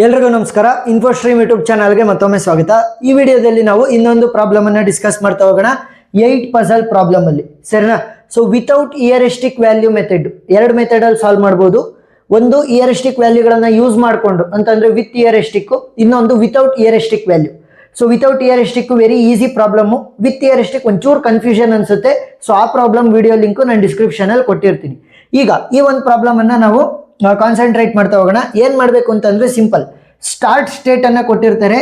ಎಲ್ರಿಗೂ ನಮಸ್ಕಾರ. ಇನ್ಫೋಸ್ಟ್ರೀಮ್ ಯೂಟ್ಯೂಬ್ ಚಾನಲ್ಗೆ ಮತ್ತೊಮ್ಮೆ ಸ್ವಾಗತ. ಈ ವಿಡಿಯೋದಲ್ಲಿ ನಾವು ಇನ್ನೊಂದು ಪ್ರಾಬ್ಲಮ್ ಅನ್ನ ಡಿಸ್ಕಸ್ ಮಾಡ್ತಾ ಹೋಗೋಣ. 8 ಪಜಲ್ ಪ್ರಾಬ್ಲಮ್ ಅಲ್ಲಿ, ಸರಿನಾ? So without heuristic value method, ಎರಡು ಮೆಥಡ್ ಅಲ್ಲಿ ಸಾಲ್ವ್ ಮಾಡಬಹುದು. ಒಂದು ಇಯರಿಸ್ಟಿಕ್ ವ್ಯಾಲ್ಯೂಗಳನ್ನ ಯೂಸ್ ಮಾಡಿಕೊಂಡು ಅಂತಂದ್ರೆ ವಿತ್ ಇಯರಿಸ್ಟಿಕ್, ಇನ್ನೊಂದು without heuristic value. So without heuristic very easy problem, with heuristic ಒಂಚೂರು ಕನ್ಫ್ಯೂಷನ್ ಅನ್ಸುತ್ತೆ. ಸೊ ಆ ಪ್ರಾಬ್ಲಮ್ ವಿಡಿಯೋ ಲಿಂಕ್ ನಾನು ಡಿಸ್ಕ್ರಿಪ್ಷನ್ ಅಲ್ಲಿ ಕೊಟ್ಟಿರ್ತೀನಿ. ಈಗ ಈ ಒಂದು ಪ್ರಾಬ್ಲಮ್ ಅನ್ನ ನಾವು ಕಾನ್ಸಂಟ್ರೇಟ್ ಮಾಡ್ತಾ ಹೋಗೋಣ. ಏನ್ ಮಾಡ್ಬೇಕು ಅಂತಂದ್ರೆ ಸಿಂಪಲ್, ಸ್ಟಾರ್ಟ್ ಸ್ಟೇಟ್ ಅನ್ನ ಕೊಟ್ಟಿರ್ತಾರೆ,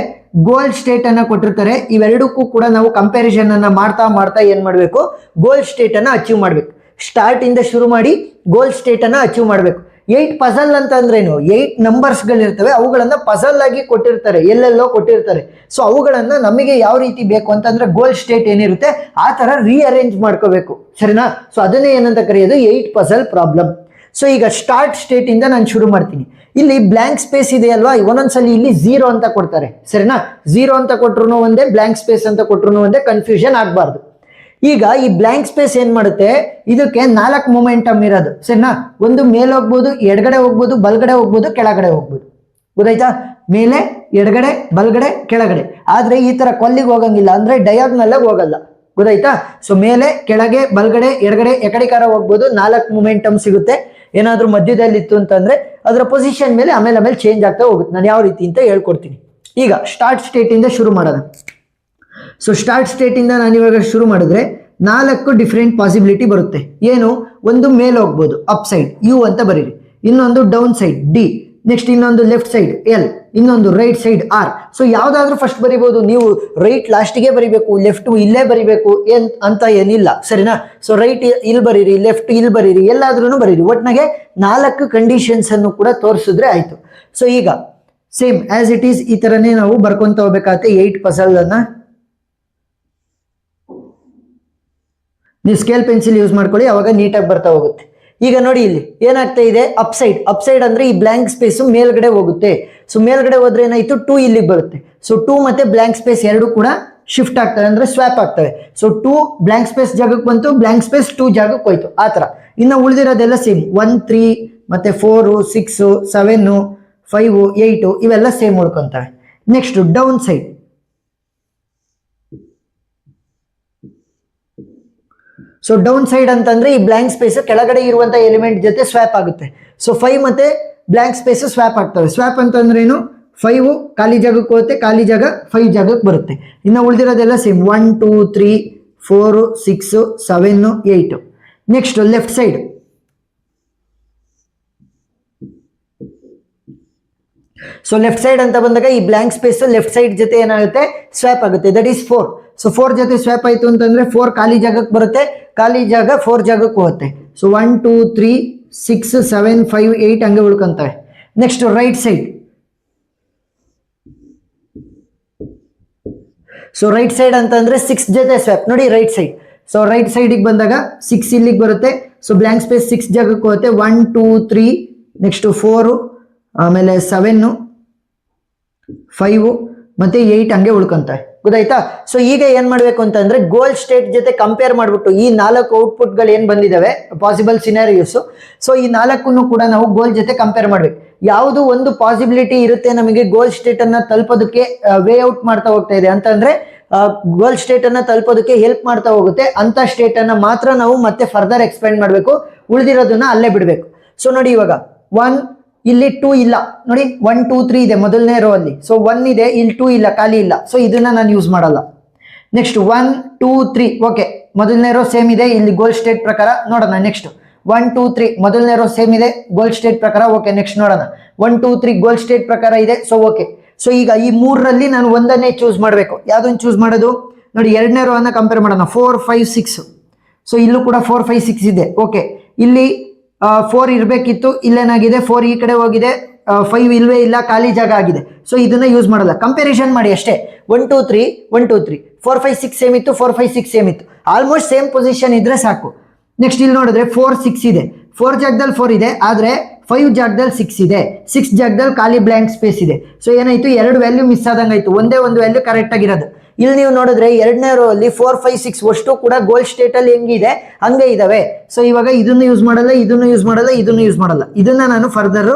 ಗೋಲ್ ಸ್ಟೇಟ್ ಅನ್ನ ಕೊಟ್ಟಿರ್ತಾರೆ. ಇವೆರಡಕ್ಕೂ ಕೂಡ ನಾವು ಕಂಪ್ಯಾರಿಸನ್ ಅನ್ನ ಮಾಡ್ತಾ ಮಾಡ್ತಾ ಏನ್ ಮಾಡ್ಬೇಕು, ಗೋಲ್ ಸ್ಟೇಟ್ ಅನ್ನ ಅಚೀವ್ ಮಾಡ್ಬೇಕು. ಸ್ಟಾರ್ಟ್ ಇಂದ ಶುರು ಮಾಡಿ ಗೋಲ್ ಸ್ಟೇಟ್ ಅನ್ನ ಅಚೀವ್ ಮಾಡ್ಬೇಕು. 8 ಪಜಲ್ ಅಂತ ಅಂದ್ರೇನು, 8 ನಂಬರ್ಸ್ ಗಳಿರ್ತವೆ, ಅವುಗಳನ್ನ ಪಜಲ್ ಆಗಿ ಕೊಟ್ಟಿರ್ತಾರೆ, ಎಲ್ಲೆಲ್ಲೋ ಕೊಟ್ಟಿರ್ತಾರೆ. ಸೊ ಅವುಗಳನ್ನ ನಮಗೆ ಯಾವ ರೀತಿ ಬೇಕು ಅಂತಂದ್ರೆ ಗೋಲ್ ಸ್ಟೇಟ್ ಏನಿರುತ್ತೆ ಆ ತರ ರೀಅರೇಂಜ್ ಮಾಡ್ಕೋಬೇಕು, ಸರಿನಾ? ಸೊ ಅದನ್ನೇ ಏನಂತ ಕರೆಯೋದು 8 ಪಜಲ್ ಪ್ರಾಬ್ಲಮ್. ಸೊ ಈಗ ಸ್ಟಾರ್ಟ್ ಸ್ಟೇಟ್ ಇಂದ ನಾನು ಶುರು ಮಾಡ್ತೀನಿ. ಇಲ್ಲಿ ಬ್ಲಾಂಕ್ ಸ್ಪೇಸ್ ಇದೆ ಅಲ್ವಾ, ಒಂದೊಂದ್ಸಲಿ ಇಲ್ಲಿ 0 ಅಂತ ಕೊಡ್ತಾರೆ, ಸರಿನಾ? 0 ಅಂತ ಕೊಟ್ರು ಒಂದೇ, ಬ್ಲಾಂಕ್ ಸ್ಪೇಸ್ ಅಂತ ಕೊಟ್ರು ಒಂದೇ, ಕನ್ಫ್ಯೂಷನ್ ಆಗಬಾರ್ದು. ಈಗ ಈ ಬ್ಲಾಂಕ್ ಸ್ಪೇಸ್ ಏನ್ ಮಾಡುತ್ತೆ, ಇದಕ್ಕೆ 4 ಮೊಮೆಂಟಮ್ ಇರೋದು, ಸರಿನಾ? ಒಂದು ಮೇಲೆ ಹೋಗ್ಬೋದು, ಎಡಗಡೆ ಹೋಗ್ಬೋದು, ಬಲ್ಗಡೆ ಹೋಗ್ಬೋದು, ಕೆಳಗಡೆ ಹೋಗ್ಬೋದು. ಗೊತ್ತಾಯ್ತಾ? ಮೇಲೆ, ಎಡಗಡೆ, ಬಲ್ಗಡೆ, ಕೆಳಗಡೆ. ಆದ್ರೆ ಈ ತರ ಕೊಲ್ಲಿಗೆ ಹೋಗಂಗಿಲ್ಲ, ಅಂದ್ರೆ ಡಯಾಗ್ನಲ್ ಆಗಿ ಹೋಗಲ್ಲ. ಗೊತ್ತಾಯ್ತಾ? ಸೊ ಮೇಲೆ, ಕೆಳಗೆ, ಬಲ್ಗಡೆ, ಎಡಗಡೆ, ಎಕಡೆಕಾರ ಹೋಗ್ಬೋದು. 4 ಮೊಮೆಂಟಮ್ ಸಿಗುತ್ತೆ. ಏನಾದ್ರೂ ಮಧ್ಯದಲ್ಲಿ ಇತ್ತು ಅಂತಂದ್ರೆ ಅದರ ಪೊಸಿಷನ್ ಮೇಲೆ ಆಮೇಲೆ ಚೇಂಜ್ ಆಗ್ತಾ ಹೋಗುತ್ತೆ. ನಾನು ಯಾವ ರೀತಿ ಅಂತ ಹೇಳ್ಕೊಡ್ತೀನಿ. ಈಗ ಸ್ಟಾರ್ಟ್ ಸ್ಟೇಟ್ ಇಂದ ಶುರು ಮಾಡೋಣ. ಸೊ ಸ್ಟಾರ್ಟ್ ಸ್ಟೇಟ್ ಇಂದ ನಾನು ಇವಾಗ ಶುರು ಮಾಡಿದ್ರೆ 4 ಡಿಫರೆಂಟ್ ಪಾಸಿಬಿಲಿಟಿ ಬರುತ್ತೆ. ಏನು? ಒಂದು ಮೇಲೆ ಹೋಗ್ಬೋದು, ಅಪ್ ಸೈಡ್ ಯು ಅಂತ ಬರೀರಿ, ಇನ್ನೊಂದು ಡೌನ್ ಸೈಡ್ ಡಿ, ನೆಕ್ಸ್ಟ್ ಇನ್ನೊಂದು ಲೆಫ್ಟ್ ಸೈಡ್ ಎಲ್, ಇನ್ನೊಂದು ರೈಟ್ ಸೈಡ್ ಆರ್. ಸೊ ಯಾವ್ದಾದ್ರು ಫಸ್ಟ್ ಬರಿಬಹುದು. ನೀವು ರೈಟ್ ಲಾಸ್ಟ್ಗೆ ಬರಿಬೇಕು, ಲೆಫ್ಟ್ ಇಲ್ಲೇ ಬರಿಬೇಕು ಅಂತ ಏನಿಲ್ಲ, ಸರಿನಾ? ಸೊ ರೈಟ್ ಇಲ್ಲಿ ಬರೀರಿ, ಲೆಫ್ಟ್ ಇಲ್ಲಿ ಬರೀರಿ, ಎಲ್ಲಾದ್ರೂ ಬರೀರಿ. ಒಟ್ನಾಗೆ 4 ಕಂಡೀಷನ್ಸ್ ಅನ್ನು ಕೂಡ ತೋರಿಸಿದ್ರೆ ಆಯ್ತು. ಸೊ ಈಗ ಸೇಮ್ ಆಸ್ ಇಟ್ ಈಸ್ ಈ ತರನೇ ನಾವು ಬರ್ಕೊಂತ ಹೋಗ್ಬೇಕಾಗತ್ತೆ 8 ಪಜಲ್ ಅನ್ನ. ನೀವು ಸ್ಕೇಲ್ ಪೆನ್ಸಿಲ್ ಯೂಸ್ ಮಾಡ್ಕೊಳ್ಳಿ, ಅವಾಗ ನೀಟಾಗಿ ಬರ್ತಾ ಹೋಗುತ್ತೆ. ಈಗ ನೋಡಿ ಇಲ್ಲಿ ಏನಾಗ್ತಾ ಇದೆ, ಅಪ್ ಸೈಡ್. ಅಪ್ ಸೈಡ್ ಅಂದ್ರೆ ಈ ಬ್ಲಾಂಕ್ ಸ್ಪೇಸ್ ಮೇಲ್ಗಡೆ ಹೋಗುತ್ತೆ. ಸೊ ಮೇಲ್ಗಡೆ ಹೋದ್ರೆ ಏನಾಯ್ತು, 2 ಇಲ್ಲಿಗೆ ಬರುತ್ತೆ. ಸೊ 2 ಮತ್ತೆ ಬ್ಲಾಂಕ್ ಸ್ಪೇಸ್ ಎರಡು ಕೂಡ ಶಿಫ್ಟ್ ಆಗ್ತವೆ, ಅಂದ್ರೆ ಸ್ವ್ಯಾಪ್ ಆಗ್ತವೆ. ಸೊ 2 ಬ್ಲಾಂಕ್ ಸ್ಪೇಸ್ ಜಾಗಕ್ಕೆ ಬಂತು, ಬ್ಲಾಂಕ್ ಸ್ಪೇಸ್ 2 ಜಾಗಕ್ಕೆ ಹೋಯ್ತು, ಆ ತರ. ಇನ್ನು ಉಳಿದಿರೋದೆಲ್ಲ ಸೇಮ್, 1 3 ಮತ್ತೆ 4 6 7 5 8 ಇವೆಲ್ಲ ಸೇಮ್ ಉಳ್ಕೊಂತವೆ. Next down side. So down side ಅಂತಂದ್ರೆ ಈ ಬ್ಲಾಂಕ್ ಸ್ಪೇಸ್ ಕೆಳಗಡೆ ಇರುವಂತ ಎಲಿಮೆಂಟ್ ಜೊತೆ ಸ್ವ್ಯಾಪ್ ಆಗುತ್ತೆ. ಸೊ 5 ಮತ್ತೆ ಬ್ಲಾಂಕ್ ಸ್ಪೇಸ್ ಸ್ವ್ಯಾಪ್ ಆಗ್ತವೆ. ಸ್ವ್ಯಾಪ್ ಅಂತಂದ್ರೆ ಏನು, 5 ಖಾಲಿ ಜಾಗಕ್ಕೆ ಹೋಗುತ್ತೆ, ಖಾಲಿ ಜಾಗ 5 ಜಾಗಕ್ಕೆ ಬರುತ್ತೆ. ಇನ್ನು ಉಳಿದಿರೋದೆಲ್ಲ same, 1 2 3 4 6 7 8. Next left side. So left side ಅಂತ ಬಂದಾಗ ಈ ಬ್ಲಾಂಕ್ ಸ್ಪೇಸ್ ಲೆಫ್ಟ್ ಸೈಡ್ ಜೊತೆ ಏನಾಗುತ್ತೆ, ಸ್ವ್ಯಾಪ್ ಆಗುತ್ತೆ. That is 4. ಸೊ 4 ಜೊತೆ ಸ್ವ್ಯಾಪ್ ಆಯ್ತು ಅಂತಂದ್ರೆ 4 ಖಾಲಿ ಜಾಗಕ್ಕೆ ಬರುತ್ತೆ, ಖಾಲಿ ಜಾಗ 4 ಜಾಗಕ್ಕೆ ಹೋಗುತ್ತೆ. ಸೊ 1 2 3 6 7 5 8 ಹಂಗೆ ಉಳ್ಕೊಂತವೆ. Next right side. So right side ಅಂತಂದ್ರೆ 6 ಜೊತೆ ಸ್ವ್ಯಾಪ್. ನೋಡಿ ರೈಟ್ ಸೈಡ್. ಸೊ ರೈಟ್ ಸೈಡಿಗೆ ಬಂದಾಗ 6 ಇಲ್ಲಿಗೆ ಬರುತ್ತೆ. ಸೊ ಬ್ಲಾಂಕ್ ಸ್ಪೇಸ್ 6 ಜಾಗಕ್ಕೆ ಹೋಗುತ್ತೆ. 1 2 3 ನೆಕ್ಸ್ಟ್ 4 ಆಮೇಲೆ 7 5 ಮತ್ತೆ 8 ಹಂಗೆ ಉಳ್ಕೊಂತಾರೆ. ಗೊತ್ತಾಯ್ತಾ? ಸೊ ಈಗ ಏನ್ ಮಾಡ್ಬೇಕು ಅಂತಂದ್ರೆ ಗೋಲ್ ಸ್ಟೇಟ್ ಜೊತೆ ಕಂಪೇರ್ ಮಾಡ್ಬಿಟ್ಟು ಈ 4 ಔಟ್ಪುಟ್ ಗಳು ಏನ್ ಬಂದಿದಾವೆ ಪಾಸಿಬಲ್ ಸಿನಾರಿಯೋಸ್, ಸೊ ಈ 4 ಕೂಡ ನಾವು ಗೋಲ್ ಜೊತೆ ಕಂಪೇರ್ ಮಾಡ್ಬೇಕು. ಯಾವುದು ಒಂದು ಪಾಸಿಬಿಲಿಟಿ ಇರುತ್ತೆ ನಮಗೆ ಗೋಲ್ ಸ್ಟೇಟ್ ಅನ್ನ ತಲುಪೋದಕ್ಕೆ ವೇ ಔಟ್ ಮಾಡ್ತಾ ಹೋಗ್ತಾ ಇದೆ ಅಂತಂದ್ರೆ ಗೋಲ್ ಸ್ಟೇಟ್ ಅನ್ನ ತಲುಪೋದಕ್ಕೆ ಹೆಲ್ಪ್ ಮಾಡ್ತಾ ಹೋಗುತ್ತೆ ಅಂತ ಸ್ಟೇಟ್ ಅನ್ನ ಮಾತ್ರ ನಾವು ಮತ್ತೆ ಫರ್ದರ್ ಎಕ್ಸ್ಪೆಂಡ್ ಮಾಡ್ಬೇಕು, ಉಳಿದಿರೋದನ್ನ ಅಲ್ಲೇ ಬಿಡ್ಬೇಕು. ಸೊ ನೋಡಿ ಇವಾಗ 1 ಇಲ್ಲಿ 2 ಇಲ್ಲ, ನೋಡಿ 1 2 3 ಇದೆ ಮೊದಲನೇ ರೋ ಅಲ್ಲಿ. ಸೊ 1 ಇದೆ, ಇಲ್ಲಿ 2 ಇಲ್ಲ, ಖಾಲಿ ಇಲ್ಲ. ಸೊ ಇದನ್ನ ನಾನು ಯೂಸ್ ಮಾಡಲ್ಲ. ನೆಕ್ಸ್ಟ್ 1 2 3 ಓಕೆ, ಮೊದಲನೇ ರೋ ಸೇಮ್ ಇದೆ, ಇಲ್ಲಿ ಗೋಲ್ ಸ್ಟೇಟ್ ಪ್ರಕಾರ ನೋಡೋಣ. ನೆಕ್ಸ್ಟ್ 1 2 3 ಮೊದಲನೇ ರೋ ಸೇಮ್ ಇದೆ, ಗೋಲ್ ಸ್ಟೇಟ್ ಪ್ರಕಾರ ಓಕೆ. ನೆಕ್ಸ್ಟ್ ನೋಡೋಣ, 1 2 3 ಗೋಲ್ ಸ್ಟೇಟ್ ಪ್ರಕಾರ ಇದೆ, ಸೊ ಓಕೆ. ಸೊ ಈಗ ಈ 3ರಲ್ಲಿ ನಾನು ಒಂದನ್ನೇ ಚೂಸ್ ಮಾಡಬೇಕು. ಯಾವ್ದನ್ನು ಚೂಸ್ ಮಾಡೋದು? ನೋಡಿ ಎರಡನೇ ರೋ ಅನ್ನ ಕಂಪೇರ್ ಮಾಡೋಣ. 4 5 6. ಸೊ ಇಲ್ಲೂ ಕೂಡ 4 5 6 ಇದೆ, ಓಕೆ. ಇಲ್ಲಿ 4 ಇರಬೇಕಿತ್ತು, ಇಲ್ಲೇನಾಗಿದೆ 4 ಈ ಕಡೆ ಹೋಗಿದೆ, 5 ಇಲ್ವೇ ಇಲ್ಲ, ಖಾಲಿ ಜಾಗ ಆಗಿದೆ. ಸೊ ಇದನ್ನ ಯೂಸ್ ಮಾಡಲ್ಲ, ಕಂಪ್ಯಾರಿಸನ್ ಮಾಡಿ ಅಷ್ಟೇ. 1 2 3 1 2 3 4 5 6 ಸೇಮ್ ಇತ್ತು, 4 5 6 ಸೇಮ್ ಇತ್ತು, ಆಲ್ಮೋಸ್ಟ್ ಸೇಮ್ ಪೊಸಿಷನ್ ಇದ್ರೆ ಸಾಕು. ನೆಕ್ಸ್ಟ್ ಇಲ್ಲಿ ನೋಡಿದ್ರೆ 4 6 ಇದೆ, 4 ಜಾಗದಲ್ಲಿ 4 ಇದೆ, ಆದ್ರೆ 5 ಜಾಗದಲ್ಲಿ 6 ಇದೆ, 6 ಜಾಗದಲ್ಲಿ ಖಾಲಿ ಬ್ಲಾಂಕ್ ಸ್ಪೇಸ್ ಇದೆ. ಸೊ ಏನಾಯ್ತು, 2 ವ್ಯಾಲ್ಯೂ ಮಿಸ್ ಆದಂಗಾಯ್ತು, ಒಂದೇ ಒಂದು ವ್ಯಾಲ್ಯೂ ಕರೆಕ್ಟ್ ಆಗಿರೋದು. ಇಲ್ಲಿ ನೀವು ನೋಡಿದ್ರೆ ಎರಡನೇ ರೋ ಅಲ್ಲಿ 4 5 6 ಅಷ್ಟು ಕೂಡ ಗೋಲ್ ಸ್ಟೇಟ್ ಅಲ್ಲಿ ಹೆಂಗಿದೆ ಹಂಗೆ ಇದಾವೆ. ಸೊ ಇವಾಗ ಇದನ್ನು ಯೂಸ್ ಮಾಡಲ್ಲ, ಇದನ್ನು ಯೂಸ್ ಮಾಡಲ್ಲ, ಇದನ್ನು ಯೂಸ್ ಮಾಡಲ್ಲ. ಇದನ್ನ ನಾನು ಫರ್ದರ್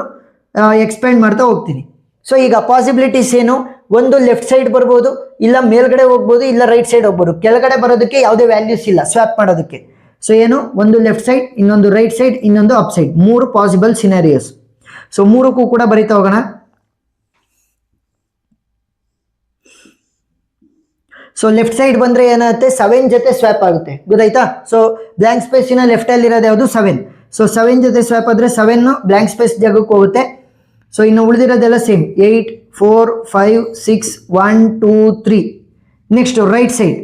ಎಕ್ಸ್ಪ್ಯಾಂಡ್ ಮಾಡ್ತಾ ಹೋಗ್ತೀನಿ. ಸೊ ಈಗ ಪಾಸಿಬಿಲಿಟೀಸ್ ಏನು, ಒಂದು ಲೆಫ್ಟ್ ಸೈಡ್ ಬರ್ಬೋದು, ಇಲ್ಲ ಮೇಲ್ಗಡೆ ಹೋಗ್ಬೋದು, ಇಲ್ಲ ರೈಟ್ ಸೈಡ್ ಹೋಗ್ಬೋದು. ಕೆಳಗಡೆ ಬರೋದಕ್ಕೆ ಯಾವುದೇ ವ್ಯಾಲ್ಯೂಸ್ ಇಲ್ಲ ಸ್ವ್ಯಾಪ್ ಮಾಡೋದಕ್ಕೆ. ಸೊ ಏನು, ಒಂದು ಲೆಫ್ಟ್ ಸೈಡ್, ಇನ್ನೊಂದು ರೈಟ್ ಸೈಡ್, ಇನ್ನೊಂದು up side, 3 possible scenarios. So 3ಕ್ಕೂ ಕೂಡ ಬರಿತಾ ಹೋಗೋಣ. ಸೊ ಲೆಫ್ಟ್ ಸೈಡ್ ಬಂದ್ರೆ ಏನಾಗುತ್ತೆ, 7 ಜೊತೆ ಸ್ವ್ಯಾಪ್ ಆಗುತ್ತೆ, ಗೊತ್ತಾಯ್ತಾ. ಸೊ ಬ್ಲಾಂಕ್ ಸ್ಪೇಸಿನ ಲೆಫ್ಟ್ ಅಲ್ಲಿ ಇರೋದು ಯಾವುದು, 7. ಸೊ 7 ಜೊತೆ ಸ್ವ್ಯಾಪ್ ಆದ್ರೆ 7 ಬ್ಲಾಂಕ್ ಸ್ಪೇಸ್ ಜಾಗಕ್ಕೆ ಹೋಗುತ್ತೆ. ಸೊ ಇನ್ನು ಉಳಿದಿರೋದೆಲ್ಲ same, 8 4 5 6 1 2 3. Next right side.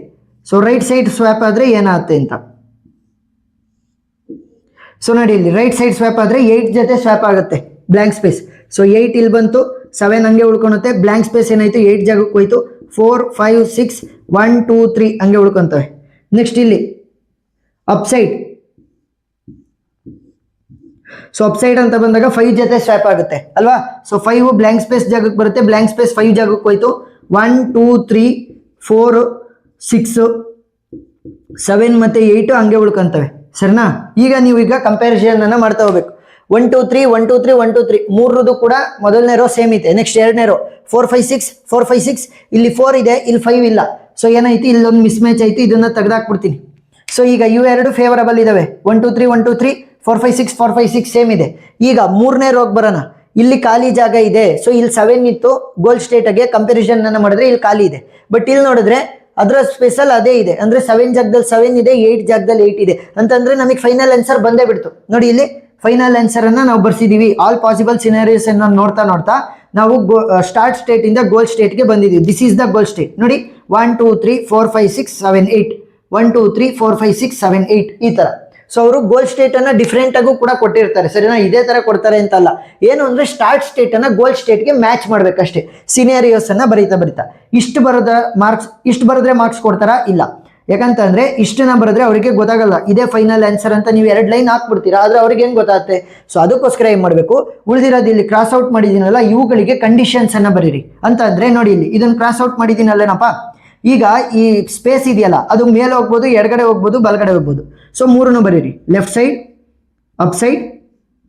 So right side swap ಆದ್ರೆ ಏನಾಗುತ್ತೆ ಅಂತ. ಸೊ ನೋಡಿ ಇಲ್ಲಿ ರೈಟ್ ಸೈಡ್ ಸ್ವ್ಯಾಪ್ ಆದ್ರೆ 8 ಜೊತೆ ಸ್ವ್ಯಾಪ್ ಆಗುತ್ತೆ ಬ್ಲಾಂಕ್ ಸ್ಪೇಸ್. ಸೊ 8 ಇಲ್ಲಿ ಬಂತು, 7 ಹಂಗೆ ಉಳ್ಕೊಳುತ್ತೆ, ಬ್ಲಾಂಕ್ ಸ್ಪೇಸ್ ಏನಾಯ್ತು 8 ಜಾಗಕ್ಕೆ ಹೋಯ್ತು. 4 5 6 1 2 3 ಹಂಗೆ ಉಳ್ಕೊಂತವೆ. ನೆಕ್ಸ್ಟ್ ಇಲ್ಲಿ up side. So up side ಅಂತ ಬಂದಾಗ 5 ಜೊತೆ ಸ್ವ್ಯಾಪ್ ಆಗುತ್ತೆ ಅಲ್ವಾ. ಸೊ 5 ಬ್ಲಾಂಕ್ ಸ್ಪೇಸ್ ಜಾಗಕ್ಕೆ ಬರುತ್ತೆ, ಬ್ಲಾಂಕ್ ಸ್ಪೇಸ್ 5 ಜಾಗಕ್ಕೆ ಹೋಯ್ತು. 1 2 3 4 6 7 ಮತ್ತೆ 8 ಹಂಗೆ ಉಳ್ಕೊಂತವೆ, ಸರಿನಾ. ಈಗ ನೀವು ಈಗ ಕಂಪ್ಯಾರಿಸನ್ ಅನ್ನ ಮಾಡ್ತಾ ಹೋಗ್ಬೇಕು. 1 2 3 1 2 3 1 2 3 ಮೂರದು ಕೂಡ ಮೊದಲನೇ ರೋ ಸೇಮ್ ಇದೆ. ನೆಕ್ಸ್ಟ್ ಎರಡನೇ ರೋ 4 5 6 4 5 6, ಇಲ್ಲಿ 4 ಇದೆ, ಇಲ್ಲಿ 5 ಇಲ್ಲ. ಸೊ ಏನಾಯ್ತು, ಇಲ್ಲೊಂದು ಮಿಸ್ ಮ್ಯಾಚ್ ಆಯ್ತು, ಇದನ್ನ ತೆಗೆದಾಕ್ಬಿಡ್ತೀನಿ. ಸೊ ಈಗ ಇವೆರಡು ಫೇವರಬಲ್ ಇದಾವೆ, 1 2 3 1 2 3 4 5 6 4 5 6 ಸೇಮ್ ಇದೆ. ಈಗ ಮೂರನೇ ರೋಗ್ ಬರೋಣ. ಇಲ್ಲಿ ಖಾಲಿ ಜಾಗ ಇದೆ. ಸೊ ಇಲ್ಲಿ 7 ಇತ್ತು, ಗೋಲ್ಡ್ ಸ್ಟೇಟ್ಗೆ ಕಂಪ್ಯಾರಿಸನ್ ಅನ್ನ ಮಾಡಿದ್ರೆ ಇಲ್ಲಿ ಖಾಲಿ ಇದೆ. ಬಟ್ ಇಲ್ಲಿ ನೋಡಿದ್ರೆ ಅದರ ಸ್ಪೆಷಲ್ ಅದೇ ಇದೆ, ಅಂದ್ರೆ 7 ಜಾಗದಲ್ಲಿ 7 ಇದೆ, 8 ಜಾಗದಲ್ಲಿ 8 ಇದೆ ಅಂತಂದ್ರೆ ನಮಗೆ ಫೈನಲ್ ಆನ್ಸರ್ ಬಂದೇ ಬಿಡ್ತು. ನೋಡಿ ಇಲ್ಲಿ ಫೈನಲ್ ಆನ್ಸರ್ ಅನ್ನ ನಾವು ಬರ್ಸಿದೀವಿ. ಆಲ್ ಪಾಸಿಬಲ್ ಸಿನಾರಿಯೋಸ್ ಅನ್ನ ನೋಡ್ತಾ ನಾವು ಸ್ಟಾರ್ಟ್ ಸ್ಟೇಟ್ ಇಂದ ಗೋಲ್ ಸ್ಟೇಟ್ಗೆ ಬಂದಿದ್ದೀವಿ. This is the goal state. ನೋಡಿ 1 2 3 4 5 6 7 8 1 2 3 4 5 6 7 8 ಈ ತರ. ಸೊ ಅವರು ಗೋಲ್ ಸ್ಟೇಟ್ ಅನ್ನ ಡಿಫ್ರೆಂಟ್ ಆಗು ಕೂಡ ಕೊಟ್ಟಿರ್ತಾರೆ, ಸರಿನಾ. ಇದೇ ತರ ಕೊಡ್ತಾರೆ ಅಂತಲ್ಲ. ಏನು ಅಂದ್ರೆ ಸ್ಟಾರ್ಟ್ ಸ್ಟೇಟ್ ಅನ್ನ ಗೋಲ್ ಸ್ಟೇಟ್ಗೆ ಮ್ಯಾಚ್ ಮಾಡ್ಬೇಕಷ್ಟೇ. ಸಿನಾರಿಯೋಸ್ ಅನ್ನ ಬರೀತಾ ಇಷ್ಟು ಬರೆದ್ರೆ ಮಾರ್ಕ್ಸ್ ಕೊಡ್ತಾರಾ, ಇಲ್ಲ. ಯಾಕಂತಂದ್ರೆ ಇಷ್ಟನ್ನ ಬರೆದ್ರೆ ಅವರಿಗೆ ಗೊತ್ತಾಗಲ್ಲ ಇದೇ ಫೈನಲ್ ಆನ್ಸರ್ ಅಂತ. ನೀವು 2 ಲೈನ್ ಹಾಕ್ಬಿಡ್ತೀರಾ, ಆದ್ರೆ ಅವ್ರಿಗೆ ಹೆಂಗ್ ಗೊತ್ತಾಗುತ್ತೆ. ಸೊ ಅದಕ್ಕೋಸ್ಕರ ಏನ್ ಮಾಡ್ಬೇಕು, ಉಳಿದಿರೋದು ಇಲ್ಲಿ ಕ್ರಾಸ್ ಔಟ್ ಮಾಡಿದೀನಲ್ಲ, ಇವುಗಳಿಗೆ ಕಂಡೀಷನ್ಸ್ ಅನ್ನ ಬರೀರಿ ಅಂತ. ಅಂದ್ರೆ ನೋಡಿ ಇಲ್ಲಿ ಇದನ್ನ ಕ್ರಾಸ್ ಔಟ್ ಮಾಡಿದೀನಲ್ಲೇನಪ್ಪ. ಈಗ ಈ ಸ್ಪೇಸ್ ಇದೆಯಲ್ಲ, ಅದು ಮೇಲೆ ಹೋಗ್ಬೋದು, ಎಡಗಡೆ ಹೋಗ್ಬೋದು, ಬಲಗಡೆ ಹೋಗ್ಬೋದು. ಸೊ 3 ಬರೀರಿ, ಲೆಫ್ಟ್ ಸೈಡ್, ಅಪ್ ಸೈಡ್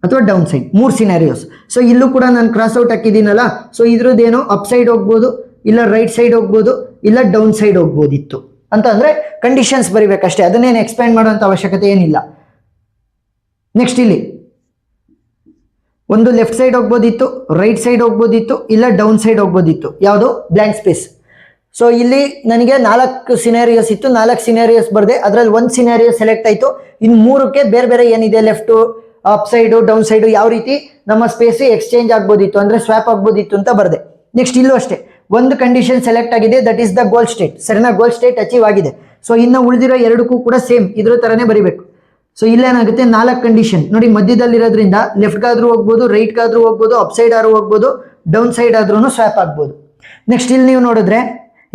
ಅಥವಾ ಡೌನ್ ಸೈಡ್, 3 ಸಿನಾರಿಯೋಸ್. ಸೊ ಇಲ್ಲೂ ಕೂಡ ನಾನು ಕ್ರಾಸ್ ಔಟ್ ಹಾಕಿದ್ದೀನಲ್ಲ. ಸೊ ಇದ್ರದ್ದೇನೋ ಅಪ್ ಸೈಡ್ ಹೋಗ್ಬೋದು, ಇಲ್ಲ ರೈಟ್ ಸೈಡ್ ಹೋಗ್ಬೋದು, ಇಲ್ಲ ಡೌನ್ ಸೈಡ್ ಹೋಗ್ಬೋದಿತ್ತು ಅಂತ. ಅಂದ್ರೆ ಕಂಡೀಷನ್ಸ್ ಬರಿಬೇಕಷ್ಟೇ, ಅದನ್ನೇನು ಎಕ್ಸ್ಪ್ಲೈನ್ ಮಾಡುವಂತ ಅವಶ್ಯಕತೆ ಏನಿಲ್ಲ. ನೆಕ್ಸ್ಟ್ ಇಲ್ಲಿ ಒಂದು ಲೆಫ್ಟ್ ಸೈಡ್ ಹೋಗ್ಬೋದಿತ್ತು, ರೈಟ್ ಸೈಡ್ ಹೋಗ್ಬೋದಿತ್ತು, ಇಲ್ಲ ಡೌನ್ ಸೈಡ್ ಹೋಗ್ಬೋದಿತ್ತು. ಯಾವುದು, ಬ್ಲ್ಯಾಂಕ್ ಸ್ಪೇಸ್. ಸೊ ಇಲ್ಲಿ ನನಗೆ 4 ಸಿನಾರಿಯೋಸ್ ಇತ್ತು, 4 ಸಿನಾರಿಯೋಸ್ ಬರ್ದೆ. ಅದರಲ್ಲಿ 1 ಸಿನಾರಿಯೋ ಸೆಲೆಕ್ಟ್ ಆಯ್ತು. ಇನ್ನು 3ಕ್ಕೆ ಬೇರೆ ಏನಿದೆ, left, up side, down side, ಯಾವ ರೀತಿ ನಮ್ಮ ಸ್ಪೇಸ್ ಎಕ್ಸ್ಚೇಂಜ್ ಆಗ್ಬೋದಿತ್ತು, ಅಂದ್ರೆ ಸ್ವ್ಯಾಪ್ ಆಗ್ಬೋದಿತ್ತು ಅಂತ ಬರ್ದೆ. ನೆಕ್ಸ್ಟ್ ಇಲ್ಲೂ ಅಷ್ಟೇ, ಒಂದು ಕಂಡೀಷನ್ ಸೆಲೆಕ್ಟ್ ಆಗಿದೆ, that is the goal state, ಸರಿನಾ. ಗೋಲ್ ಸ್ಟೇಟ್ ಅಚೀವ್ ಆಗಿದೆ. ಸೊ ಇನ್ನು ಉಳಿದಿರೋ 2ಕ್ಕೂ ಕೂಡ ಸೇಮ್ ಇದ್ರ ತರನೇ ಬರಿಬೇಕು. ಸೊ ಇಲ್ಲೇನಾಗುತ್ತೆ, 4 ಕಂಡೀಷನ್ ನೋಡಿ, ಮಧ್ಯದಲ್ಲಿರೋದ್ರಿಂದ ಲೆಫ್ಟ್ಗಾದ್ರೂ ಹೋಗ್ಬೋದು, ರೈಟ್ಗಾದ್ರೂ ಹೋಗ್ಬೋದು, ಅಪ್ ಸೈಡ್ ಆದ್ರೂ ಹೋಗ್ಬೋದು, ಡೌನ್ ಸೈಡ್ ಆದ್ರೂ ಸ್ವ್ಯಾಪ್ ಆಗ್ಬೋದು. ನೆಕ್ಸ್ಟ್ ಇಲ್ಲಿ ನೀವು ನೋಡಿದ್ರೆ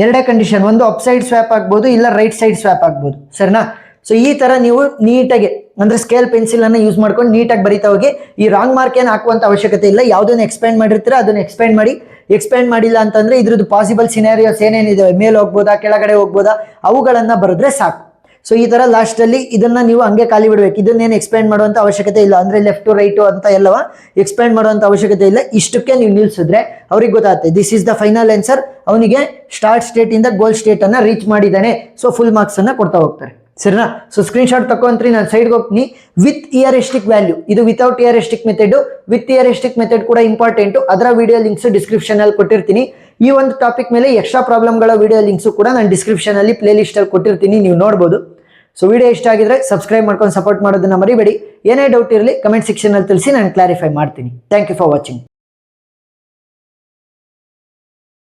2 ಕಂಡೀಷನ್, ಒಂದು ಅಪ್ ಸೈಡ್ ಸ್ವ್ಯಾಪ್ ಆಗ್ಬೋದು, ಇಲ್ಲ ರೈಟ್ ಸೈಡ್ ಸ್ವ್ಯಾಪ್ ಆಗ್ಬೋದು, ಸರಿನಾ. ಸೊ ಈ ತರ ನೀವು ನೀಟಾಗಿ ಅಂದ್ರೆ ಸ್ಕೇಲ್ ಪೆನ್ಸಿಲ್ ಅನ್ನ ಯೂಸ್ ಮಾಡ್ಕೊಂಡು ನೀಟಾಗಿ ಬರಿತಾ ಹೋಗಿ. ಈ ರಾಂಗ್ ಮಾರ್ಕ್ ಏನು ಹಾಕುವಂತ ಅವಶ್ಯಕತೆ ಇಲ್ಲ. ಯಾವುದನ್ನ ಎಕ್ಸ್ಪ್ಯಾಂಡ್ ಮಾಡಿರ್ತೀರಾ ಅದನ್ನ ಎಕ್ಸ್ಪ್ಯಾಂಡ್ ಮಾಡಿ. ಎಕ್ಸ್ಪ್ಯಾಂಡ್ ಮಾಡಿಲ್ಲ ಅಂತಂದ್ರೆ ಇದ್ರದ್ದು ಪಾಸಿಬಲ್ ಸಿನಾರಿಯೋಸ್ ಏನೇನಿದಾವೆ, ಮೇಲೆ ಹೋಗ್ಬೋದಾ, ಕೆಳಗಡೆ ಹೋಗ್ಬೋದಾ, ಅವುಗಳನ್ನ ಬರೆದ್ರೆ ಸಾಕು. ಸೊ ಈ ತರ ಲಾಸ್ಟ್ ಅಲ್ಲಿ ಇದನ್ನ ನೀವು ಹಂಗೆ ಖಾಲಿ ಬಿಡ್ಬೇಕು. ಇದನ್ನೇನು ಎಕ್ಸ್ಪ್ಯಾಂಡ್ ಮಾಡುವಂತ ಅವಶ್ಯಕತೆ ಇಲ್ಲ, ಅಂದ್ರೆ ಲೆಫ್ಟ್ ರೈಟ್ ಅಂತ ಎಲ್ಲವ ಎಕ್ಸ್ಪ್ಯಾಂಡ್ ಮಾಡುವಂತ ಅವಶ್ಯಕತೆ ಇಲ್ಲ. ಇಷ್ಟಕ್ಕೆ ನೀವು ನಿಲ್ಸಿದ್ರೆ ಅವ್ರಿಗೆ ಗೊತ್ತಾಗುತ್ತೆ this is the final answer. ಅವನಿಗೆ ಸ್ಟಾರ್ಟ್ ಸ್ಟೇಟ್ ಇಂದ ಗೋಲ್ ಸ್ಟೇಟ್ ಅನ್ನ ರೀಚ್ ಮಾಡಿದ್ದಾನೆ. ಸೊ ಫುಲ್ ಮಾರ್ಕ್ಸ್ ಅನ್ನ ಕೊಡ್ತಾ ಹೋಗ್ತಾರೆ, ಸರಿನಾ. ಸೊ ಸ್ಕ್ರೀನ್ ಶಾಟ್ ತಕೊಂಡ್ರಿ, ನಾನು ಸೈಡ್ಗೆ ಹೋಗ್ತೀನಿ. ವಿತ್ ಇಯರಿಸ್ಟಿಕ್ ವ್ಯಾಲ್ಯೂ, ಇದು ವಿತೌಟ್ ಇಯರಿಸ್ಟಿಕ್ ಮೆಥಡ್. ವಿತ್ ಇಯರಿಸ್ಟಿಕ್ ಮೆಥಡ್ ಕೂಡ ಇಂಪಾರ್ಟೆಂಟ್. ಅದರ ವಿಡಿಯೋ ಲಿಂಕ್ಸ್ ಡಿಸ್ಕ್ರಿಪ್ಷನ್ ಅಲ್ಲಿ ಕೊಟ್ಟಿರ್ತೀನಿ. ಈ ಒಂದು ಟಾಪಿಕ್ ಮೇಲೆ ಎಕ್ಸ್ಟ್ರಾ ಪ್ರಾಬ್ಲಮ್ಗಳ ವಿಡಿಯೋ ಲಿಂಕ್ಸ್ ಕೂಡ ನಾನು ಡಿಸ್ಕ್ರಿಪ್ಷನ್ ಅಲ್ಲಿ ಪ್ಲೇ ಲಿಸ್ಟ್ ಅಲ್ಲಿ ಕೊಟ್ಟಿರ್ತೀನಿ, ನೀವು ನೋಡಬಹುದು. ಸೊ ವಿಡಿಯೋ ಇಷ್ಟ ಆಗಿದ್ರೆ ಸಬ್ಸ್ಕ್ರೈಬ್ ಮಾಡ್ಕೊಂಡು ಸಪೋರ್ಟ್ ಮಾಡೋದನ್ನ ಮರಿಬೇಡಿ. ಏನೇ ಡೌಟ್ ಇರಲಿ ಕಮೆಂಟ್ ಸೆಕ್ಷನ್ ಅಲ್ಲಿ ತಿಳಿಸಿ, ನಾನು ಕ್ಲಾರಿಫೈ ಮಾಡ್ತೀನಿ. Thank you for watching.